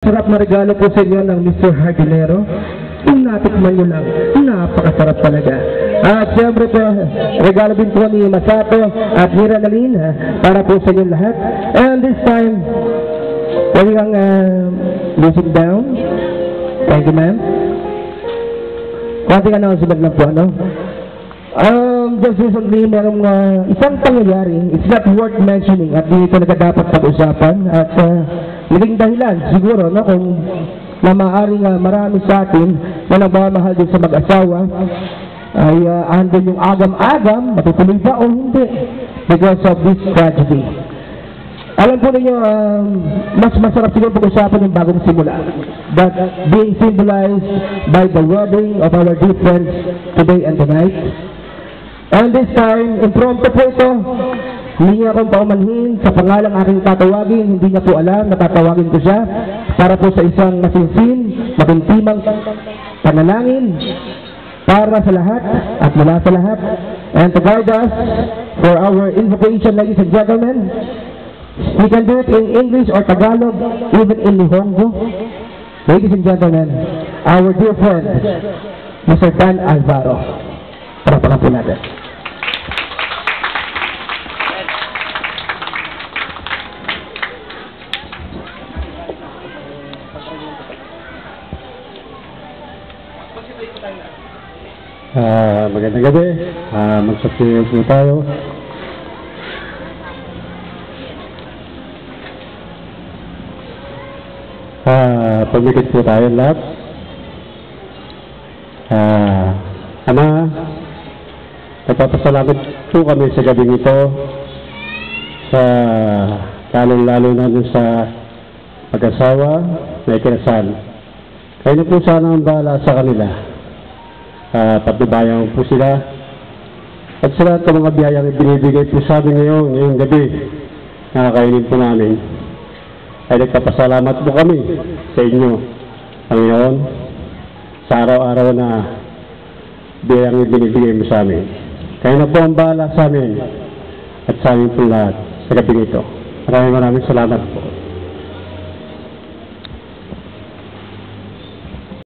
Sarap na regalo po sa inyo ng Mr. Hardinero. Kung natikman nyo lang, napakasarap talaga. At siyempre po, regalo din po ni Masato at ni Ranalyn para po sa inyo lahat. And this time, pwede kang music down. Thank you, ma'am. Konting announcement lang po, ano? Just recently, merong isang pangyayari, it's not worth mentioning at hindi talaga dapat pag-usapan at naging dahilan siguro no, kung na maaaring marami sa atin na nagmamahal din sa mag-asawa ay andun yung agam-agam, matutuloy ba o hindi because of this tragedy. Alam po ninyo, mas masarap siguro pag-usapan yung bagong simula that being symbolized by the wedding of our dear friends today and tonight. And this time, impromptu po ito. Hindi niya akong paumanhin sa pangalang aking tatawagin. Hindi niya po alam na tatawagin ko siya para po sa isang masinsin, makuntimang panalangin para sa lahat at mula sa lahat. And to guide us for our invocation, ladies and gentlemen, we can do it in English or Tagalog, even in Nihongo. Ladies and gentlemen, our dear friend, Mr. Dan Alvaro. Para po natin. Magandang gabi. Magsasayaw po tayo. Pagmikit po tayo lahat. Ama, nagpapasalamat po kami sa gabing ito sa lalong-lalo na dun sa mag-asawa na ikinasal. Kayo na po sana ang bahala sa kanila. Pagbabayan po sila at sa lahat ng mga biyayang ibinibigay po sa amin ngayong gabi na kakainin po namin ay nagpapasalamat po kami sa inyo Panginoon sa araw-araw na biyayang ibinibigay mo sa amin. Kayo na po ang bahala sa amin at sa amin po lahat sa gabi ito. Maraming salamat po.